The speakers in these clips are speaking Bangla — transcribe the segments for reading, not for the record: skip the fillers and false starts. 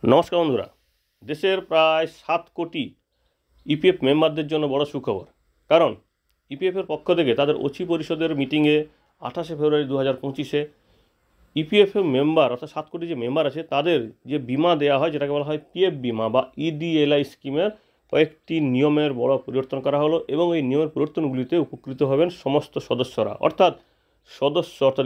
নমস্কার বন্ধুরা। দেশের প্রায় 7 কোটি ইপিএফ মেম্বারদের জন্য বড় সুখবর। কারণ ইপিএফের পক্ষ থেকে তাদের অচি পরিষদের মিটিংয়ে 28শে ফেব্রুয়ারি 2025-এ ইপিএফের মেম্বার অর্থাৎ 7 কোটি যে মেম্বার আছে তাদের যে বিমা দেওয়া হয়, যেটাকে বলা হয় পিএফ বিমা বা ইডিএলআই স্কিমের কয়েকটি নিয়মের বড় পরিবর্তন করা হলো এবং এই নিয়মের পরিবর্তনগুলিতে উপকৃত হবেন সমস্ত সদস্যরা। অর্থাৎ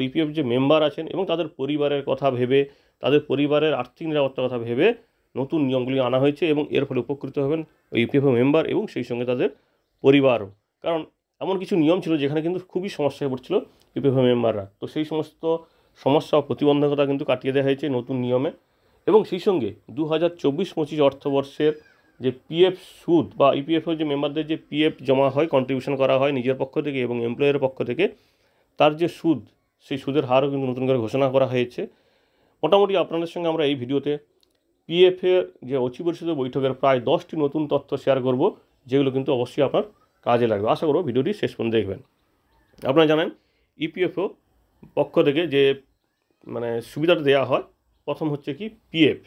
ইপিএফ যে মেম্বার আছেন এবং তাদের পরিবারের কথা ভেবে, তাদের পরিবারের আর্থিক নিরাপত্তার কথা ভেবে নতুন নিয়মগুলি আনা হয়েছে এবং এর ফলে উপকৃত হবেন ওই ইপিএফ মেম্বার এবং সেই সঙ্গে তাদের পরিবারও। কারণ এমন কিছু নিয়ম ছিল যেখানে কিন্তু খুবই সমস্যায় পড়ছিল ইপিএফ মেম্বাররা। তো সেই সমস্ত সমস্যা ও প্রতিবন্ধকতা কিন্তু কাটিয়ে দেওয়া হয়েছে নতুন নিয়মে। এবং সেই সঙ্গে 2024-25 অর্থবর্ষের যে পিএফ সুদ বা ইপিএফের যে মেম্বারদের যে পিএফ জমা হয়, কন্ট্রিবিউশন করা হয় নিজের পক্ষ থেকে এবং এমপ্লয়ের পক্ষ থেকে, তার যে সুদ, সেই সুদের হারও কিন্তু নতুন করে ঘোষণা করা হয়েছে। মোটামুটি আপনাদের সঙ্গে আমরা এই ভিডিওতে পিএফের যে অচি পরিষদের বৈঠকের প্রায় 10টি নতুন তথ্য শেয়ার করব, যেগুলো কিন্তু অবশ্যই আপনার কাজে লাগবে। আশা করব ভিডিওটি শেষ পর্যন্ত দেখবেন। আপনারা জানেন ইপিএফও পক্ষ থেকে যে সুবিধাটা দেওয়া হয়, প্রথম হচ্ছে কি পিএফ।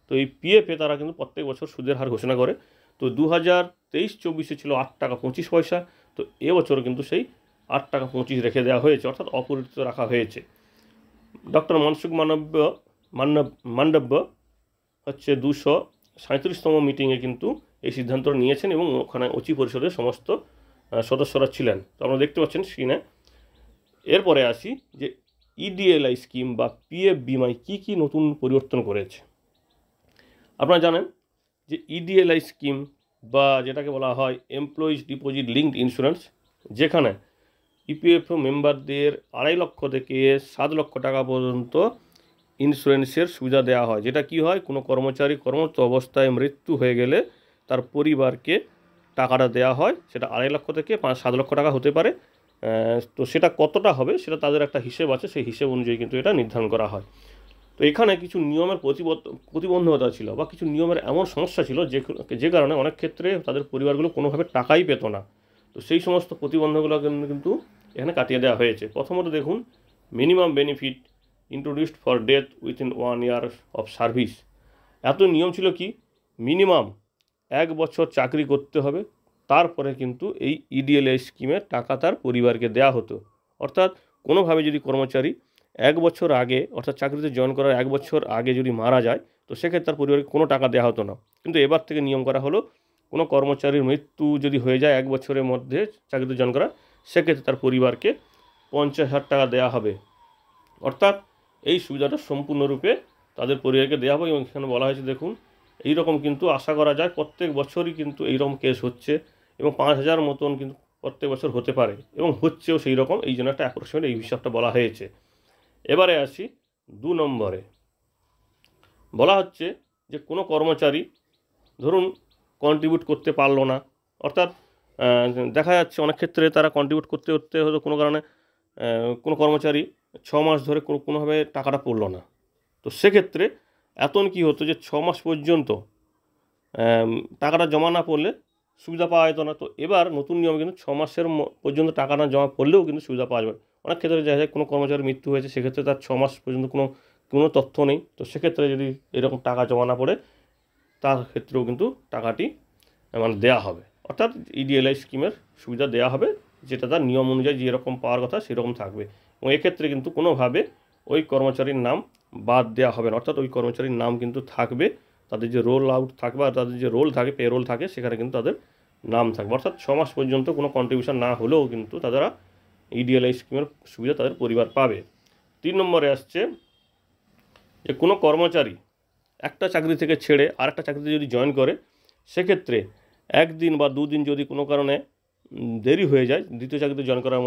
তো এই পিএফে তারা কিন্তু প্রত্যেক বছর সুদের হার ঘোষণা করে। তো 2023-24-এ ছিল 8 টাকা 25 পয়সা। তো এবছর কিন্তু সেই 8 টাকা 25 রেখে দেওয়া হয়েছে, অর্থাৎ অপরিবর্তিত রাখা হয়েছে। ডক্টর মনসুখ মান্ডব্য হচ্ছে 237তম মিটিংয়ে কিন্তু এই সিদ্ধান্ত নিয়েছেন এবং ওখানে অচি পরিষদের সমস্ত সদস্যরা ছিলেন। তো আপনারা দেখতে পাচ্ছেন স্ক্রিনে। এরপরে আসি যে ইডিএলআই স্কিম বা পিএফ বিমায় কী কী নতুন পরিবর্তন করেছে। আপনারা জানেন যে ইডিএলআই স্কিম বা যেটাকে বলা হয় এমপ্লয়িজ ডিপোজিট লিঙ্কড ইন্স্যুরেন্স, যেখানে ইপিএফও মেম্বারদের 2.5 লক্ষ থেকে 7 লক্ষ টাকা পর্যন্ত ইন্স্যুরেন্সের সুবিধা দেওয়া হয়। যেটা কি হয়, কোনো কর্মচারী কর্মরত অবস্থায় মৃত্যু হয়ে গেলে তার পরিবারকে টাকাটা দেওয়া হয়। সেটা 2.5 লক্ষ থেকে 7 লক্ষ টাকা হতে পারে। তো সেটা কতটা হবে সেটা তাদের একটা হিসেব আছে, সেই হিসেব অনুযায়ী কিন্তু এটা নির্ধারণ করা হয়। তো এখানে কিছু নিয়মের প্রতিবন্ধকতা ছিল বা কিছু নিয়মের এমন সমস্যা ছিল যে কারণে অনেক ক্ষেত্রে তাদের পরিবারগুলো কোনোভাবে টাকাই পেত না। তো সেই সমস্ত প্রতিবন্ধকগুলো কিন্তু এখানে কাটিয়ে দেওয়া হয়েছে। প্রথমত দেখুন, minimum benefit introduced for death within 1 year of service. এত নিয়ম ছিল কি, মিনিমাম 1 বছর চাকরি করতে হবে, তারপরে কিন্তু এই ইডিএলআই স্কিমের টাকা তার পরিবারকে দেয়া হতো। অর্থাৎ কোনোভাবে যদি কর্মচারী 1 বছর আগে, অর্থাৎ চাকরিতে জয়েন করার 1 বছর আগে যদি মারা যায়, তো সেক্ষেত্রে তার পরিবারকে কোনো টাকা দেওয়া হতো না। কিন্তু এবার থেকে নিয়ম করা হলো, কোনো কর্মচারীর মৃত্যু যদি হয়ে যায় 1 বছরের মধ্যে চাকরিতে জয়েন করা, সেক্ষেত্রে তার পরিবারকে 50,000 টাকা দেওয়া হবে। অর্থাৎ এই সুবিধাটা সম্পূর্ণরূপে তাদের পরিবারকে দেওয়া হবে। এবং এখানে বলা হয়েছে, দেখুন, এই রকম কিন্তু আশা করা যায় প্রত্যেক বছরই কিন্তু এইরকম কেস হচ্ছে এবং 5,000 মতন কিন্তু প্রত্যেক বছর হতে পারে এবং হচ্ছেও সেই রকম। এই জন্য একটা অ্যাপ্রক্সিমেট এই হিসাবটা বলা হয়েছে। এবারে আসি 2 নম্বরে। বলা হচ্ছে যে কোনো কর্মচারী ধরুন কন্ট্রিবিউট করতে পারলো না, অর্থাৎ দেখা যাচ্ছে অনেক ক্ষেত্রে তারা কন্ট্রিবিউট করতে করতে হয়তো কোনো কারণে কোনো কর্মচারী 6 মাস ধরে কোনোভাবে টাকাটা পড়লো না। তো সেক্ষেত্রে এতন কী হতো যে 6 মাস পর্যন্ত টাকাটা জমা না পড়লে সুবিধা পাওয়া যেত না। তো এবার নতুন নিয়মে কিন্তু 6 মাসের পর্যন্ত টাকা না জমা পড়লেও কিন্তু সুবিধা পাওয়া যাবে। অনেক ক্ষেত্রে দেখা যায় কোনো কর্মচারীর মৃত্যু হয়েছে, সেক্ষেত্রে তার 6 মাস পর্যন্ত কোনো তথ্য নেই। তো সেক্ষেত্রে যদি এরকম টাকা জমা না পড়ে, তার ক্ষেত্রেও কিন্তু টাকাটি দেওয়া হবে। অর্থাৎ ইডিএলআই স্কিমের সুবিধা দেওয়া হবে, যেটা তার নিয়ম অনুযায়ী যেরকম পাওয়ার কথা সেরকম থাকবে। এবং এক্ষেত্রে কিন্তু কোনোভাবে ওই কর্মচারীর নাম বাদ দেওয়া হবে না। অর্থাৎ ওই কর্মচারীর নাম কিন্তু থাকবে, তাদের যে রোল আউট থাকবে আর তাদের যে রোল থাকে, পে রোল থাকে, সেখানে কিন্তু তাদের নাম থাকবে। অর্থাৎ 6 মাস পর্যন্ত কোনো কন্ট্রিবিউশন না হলেও কিন্তু তারা ইডিএলআই স্কিমের সুবিধা তাদের পরিবার পাবে। 3 নম্বরে আসছে যে কোনো কর্মচারী একটা চাকরি থেকে ছেড়ে আরেকটা চাকরিতে যদি জয়েন করে, সেক্ষেত্রে 1 দিন বা 2 দিন যদি কোনো কারণে দেরি হয়ে যায় দ্বিতীয় চাকরিতে জয়েন করার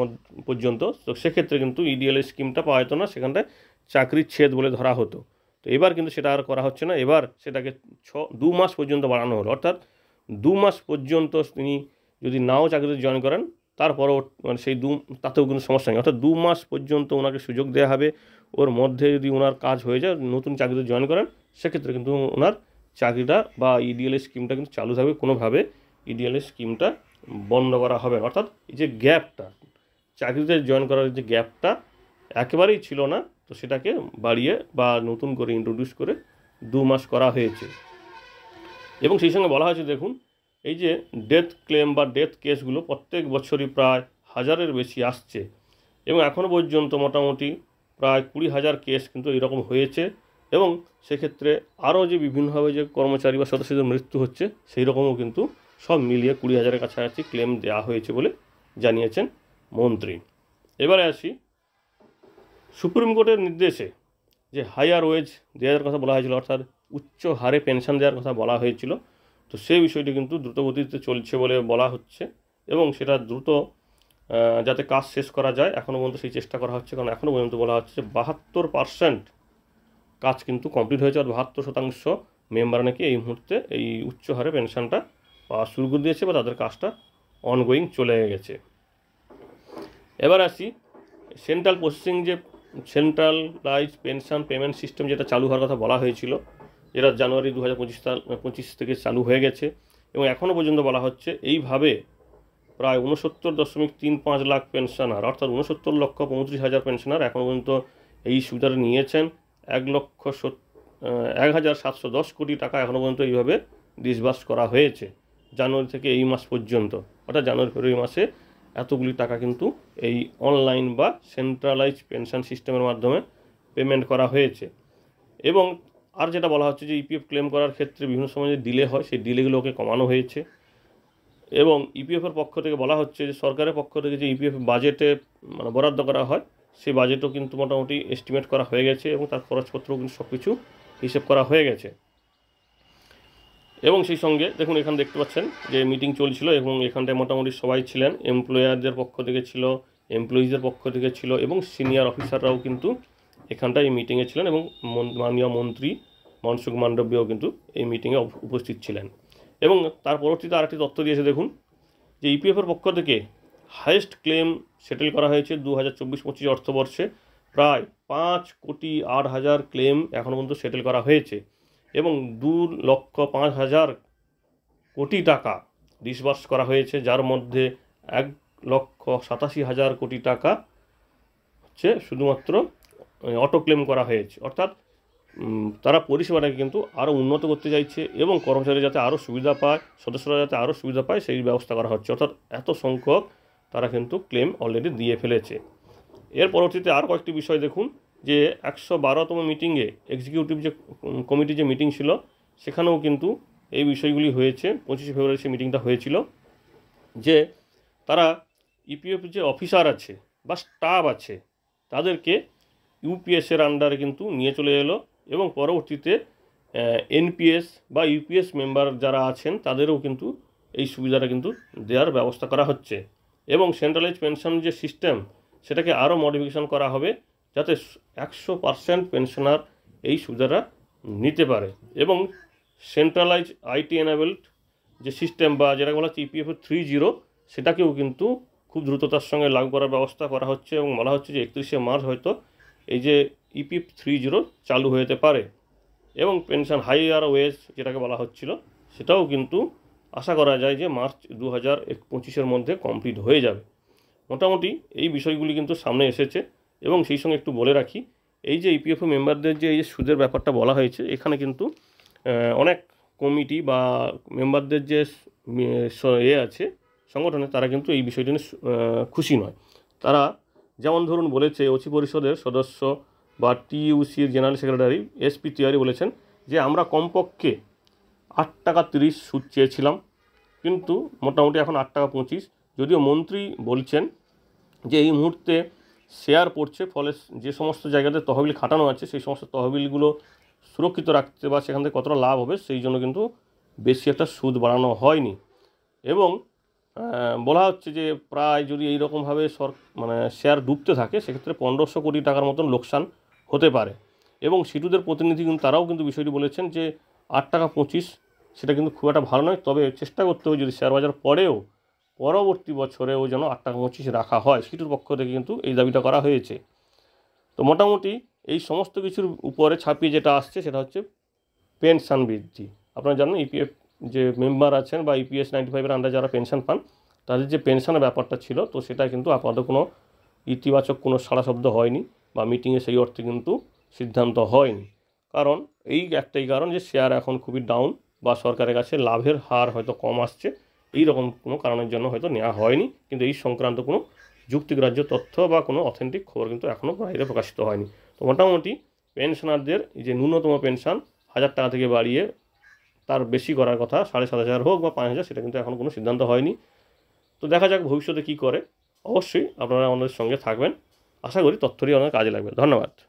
পর্যন্ত, তো সেক্ষেত্রে কিন্তু ইডিএলআই স্কিমটা পাওয়া যেত না, সেখানটায় চাকরির ছেদ বলে ধরা হতো। তো এবার কিন্তু সেটা আর করা হচ্ছে না, এবার সেটাকে 2 মাস পর্যন্ত বাড়ানো হলো। অর্থাৎ 2 মাস পর্যন্ত তিনি যদি নাও চাকরিতে জয়েন করেন, তারপরও সেই তাতেও কোনো সমস্যা নেই। অর্থাৎ 2 মাস পর্যন্ত ওনাকে সুযোগ দেওয়া হবে। ওর মধ্যে যদি ওনার কাজ হয়ে যায়, নতুন চাকরিতে জয়েন করেন, সেক্ষেত্রে কিন্তু ওনার চাকরিটা বা ইডিএলআই স্কিমটা কিন্তু চালু থাকবে। কোনোভাবে ইডিএলআই স্কিমটা বন্ধ করা হবে না। অর্থাৎ এই যে গ্যাপটা, চাকরিতে জয়েন করার যে গ্যাপটা একেবারেই ছিল না, তো সেটাকে বাড়িয়ে বা নতুন করে ইন্ট্রোডিউস করে 2 মাস করা হয়েছে। এবং সেই সঙ্গে বলা হয়েছে দেখুন, এই যে ডেথ ক্লেম বা ডেথ কেসগুলো প্রত্যেক বছরই প্রায় 1000-এর বেশি আসছে এবং এখনও পর্যন্ত মোটামুটি প্রায় 20,000 কেস কিন্তু এরকম হয়েছে এবং সেক্ষেত্রে আরও যে বিভিন্নভাবে যে কর্মচারী বা সদস্যদের মৃত্যু হচ্ছে সেই রকমও কিন্তু সব মিলিয়ে 20,000-এর কাছাকাছি ক্লেম দেওয়া হয়েছে বলে জানিয়েছেন মন্ত্রী। এবারে আসি, সুপ্রিম কোর্টের নির্দেশে যে হায়ার ওয়েজ দেওয়ার কথা বলা হয়েছিল, অর্থাৎ উচ্চ হারে পেনশন দেওয়ার কথা বলা হয়েছিল, তো সেই বিষয়টি কিন্তু দ্রুতগতিতে চলছে বলে বলা হচ্ছে এবং সেটা দ্রুত যাতে কাজ শেষ করা যায় এখনও পর্যন্ত সেই চেষ্টা করা হচ্ছে। কারণ এখনও পর্যন্ত বলা হচ্ছে যে 72% কাজ কিন্তু কমপ্লিট হয়েছে, আর 72% মেম্বার নাকি এই মুহূর্তে এই উচ্চ হারে পেনশনটা পাওয়া শুরু করে দিয়েছে বা তাদের কাজটা অনগোয়িং চলে গেছে। এবার আসি, সেন্ট্রাল প্রসেসিং যে সেন্ট্রালাইজ পেনশন পেমেন্ট সিস্টেম যেটা চালু হওয়ার কথা বলা হয়েছিল, যেটা জানুয়ারি 2025 থেকে চালু হয়ে গেছে এবং এখনও পর্যন্ত বলা হচ্ছে এইভাবে প্রায় 69.35 লাখ পেনশনার, অর্থাৎ 69,35,000 পেনশনার এখনও পর্যন্ত এই সুবিধাটা নিয়েছেন। 1,710 কোটি টাকা এখনও পর্যন্ত এইভাবে ডিসবার্স করা হয়েছে জানুয়ারি থেকে এই মাস পর্যন্ত, অর্থাৎ জানুয়ারি ফেব্রুয়ারি মাসে এতগুলি টাকা কিন্তু এই অনলাইন বা সেন্ট্রালাইজ পেনশন সিস্টেমের মাধ্যমে পেমেন্ট করা হয়েছে। এবং আর যেটা বলা হচ্ছে যে ইপিএফ ক্লেম করার ক্ষেত্রে বিভিন্ন সময় যে ডিলে হয় সেই ডিলেগুলোকে কমানো হয়েছে এবং ইপিএফের পক্ষ থেকে বলা হচ্ছে যে সরকারের পক্ষ থেকে যে ইপিএফ বাজেটে বরাদ্দ করা হয় সেই বাজেটও কিন্তু মোটামুটি এস্টিমেট করা হয়ে গেছে এবং তার খরচপত্রও কিন্তু সব কিছু হিসেব করা হয়ে গেছে। এবং সেই সঙ্গে দেখুন এখানে দেখতে পাচ্ছেন যে মিটিং চলছিল এবং এখানটায় মোটামুটি সবাই ছিলেন, এমপ্লয়ারদের পক্ষ থেকে ছিল, এমপ্লয়িজদের পক্ষ থেকে ছিল এবং সিনিয়র অফিসাররাও কিন্তু এখানটায় এই মিটিংয়ে ছিলেন এবং মাননীয় মন্ত্রী মনসুখ মান্ডব্যও কিন্তু এই মিটিংয়ে উপস্থিত ছিলেন। এবং তার পরবর্তীতে আরেকটি তথ্য দিয়েছে দেখুন যে ইপিএফের পক্ষ থেকে হাইয়েস্ট ক্লেম সেটেল করা হয়েছে 2024-25 অর্থবর্ষে, প্রায় 5,08,000 ক্লেম এখনও পর্যন্ত সেটেল করা হয়েছে এবং 2,05,000 কোটি টাকা ডিসবার্স করা হয়েছে, যার মধ্যে 1,87,000 কোটি টাকা হচ্ছে শুধুমাত্র অটো ক্লেম করা হয়েছে। অর্থাৎ তারা পরিষেবাটাকে কিন্তু আরও উন্নত করতে চাইছে এবং কর্মচারী যাতে আরও সুবিধা পায়, সদস্যরা যাতে আরও সুবিধা পায় সেই ব্যবস্থা করা হচ্ছে। অর্থাৎ এত সংখ্যক তারা কিন্তু ক্লেম অলরেডি দিয়ে ফেলেছে। এর পরবর্তীতে আর কয়েকটি বিষয় দেখুন যে 112তম মিটিংয়ে এক্সিকিউটিভ যে কমিটি যে মিটিং ছিল সেখানেও কিন্তু এই বিষয়গুলি হয়েছে। 25 ফেব্রুয়ারি সেই মিটিংটা হয়েছিল যে তারা ইপিএফ যে অফিসার আছে বা স্টাফ আছে তাদেরকে ইউপিএসের আন্ডারে কিন্তু নিয়ে চলে এলো এবং পরবর্তীতে এনপিএস বা ইউপিএস মেম্বার যারা আছেন তাদেরও কিন্তু এই সুবিধাটা কিন্তু দেওয়ার ব্যবস্থা করা হচ্ছে এবং সেন্ট্রালাইজ পেনশন যে সিস্টেম সেটাকে আরও মডিফিকেশন করা হবে যাতে 100% পেনশনার এই সুবিধাটা নিতে পারে এবং সেন্ট্রালাইজ আইটি এনাবেলড যে সিস্টেম বা যেটা বলা হচ্ছে ইপিএফ 3.0 সেটাকেও কিন্তু খুব দ্রুততার সঙ্গে লাগু করার ব্যবস্থা করা হচ্ছে এবং বলা হচ্ছে যে 31শে মার্চ হয়তো এই যে ইপিএফ 3.0 চালু হয়ে যেতে পারে এবং পেনশন হাইয়ার ওয়েজ যেটাকে বলা হচ্ছিল সেটাও কিন্তু আশা করা যায় যে মার্চ 2025-এর মধ্যে কমপ্লিট হয়ে যাবে। মোটামুটি এই বিষয়গুলি কিন্তু সামনে এসেছে এবং সেই সঙ্গে একটু বলে রাখি এই যে ইপিএফও মেম্বারদের যে এই যে সুদের ব্যাপারটা বলা হয়েছে এখানে কিন্তু অনেক কমিটি বা মেম্বারদের যে আছে সংগঠনে তারা কিন্তু এই বিষয়টি নিয়ে খুশি নয়। তারা যেমন ধরুন বলেছে ওসি পরিষদের সদস্য বা টিইউসির জেনারেল সেক্রেটারি এসপি তিওয়ারি বলেছেন যে আমরা কমপক্ষে 8.30 টাকা সুদ চেয়েছিলাম কিন্তু মোটামুটি এখন 8.25 টাকা, যদিও মন্ত্রী বলছেন যে এই মুহূর্তে শেয়ার পড়ছে ফলে যে সমস্ত জায়গাতে তহবিল খাটানো আছে সেই সমস্ত তহবিলগুলো সুরক্ষিত রাখতে বা সেখান থেকে কতটা লাভ হবে সেই জন্য কিন্তু বেশি একটা সুদ বাড়ানো হয়নি এবং বলা হচ্ছে যে প্রায় যদি এইরকমভাবে শেয়ার ডুবতে থাকে সেক্ষেত্রে 1500 কোটি টাকার মতন লোকসান হতে পারে এবং সিটুদের প্রতিনিধি কিন্তু তারাও কিন্তু বিষয়টি বলেছেন যে 8.25 টাকা সেটা কিন্তু খুব একটা ভালো নয়, তবে চেষ্টা করতে হবে যদি শেয়ার বাজার পড়েও পরবর্তী বছরেও যেন 8.25 টাকা রাখা হয়, সিটুর পক্ষ থেকে কিন্তু এই দাবিটা করা হয়েছে। তো মোটামুটি এই সমস্ত কিছুর উপরে ছাপিয়ে যেটা আসছে সেটা হচ্ছে পেনশন বৃদ্ধি। আপনারা জানেন ইপিএফ যে মেম্বার আছেন বা ইপিএস 95-এর আন্ডারে যারা পেনশন পান তাদের যে পেনশনের ব্যাপারটা ছিল তো সেটা কিন্তু আপাতত কোনো ইতিবাচক কোনো সাড়া শব্দ হয়নি বা মিটিংয়ে সেই অর্থে কিন্তু সিদ্ধান্ত হয়নি। কারণ এই একটাই কারণ যে শেয়ার এখন খুবই ডাউন বা সরকারের কাছে লাভের হার হয়তো কম আসছে, এই রকম কোনো কারণের জন্য হয়তো নেওয়া হয়নি। কিন্তু এই সংক্রান্ত কোনো যুক্তিগ্রাহ্য তথ্য বা কোনো অথেন্টিক খবর কিন্তু এখনও বাইরে প্রকাশিত হয়নি। তো মোটামুটি পেনশনারদের এই যে ন্যূনতম পেনশন 1000 টাকা থেকে বাড়িয়ে তার বেশি করার কথা, 7500 হোক বা 5000, সেটা কিন্তু এখন কোনো সিদ্ধান্ত হয়নি। তো দেখা যাক ভবিষ্যতে কী করে। অবশ্যই আপনারা আমাদের সঙ্গে থাকবেন, আশা করি তথ্যটি অনেক কাজে লাগবে। ধন্যবাদ।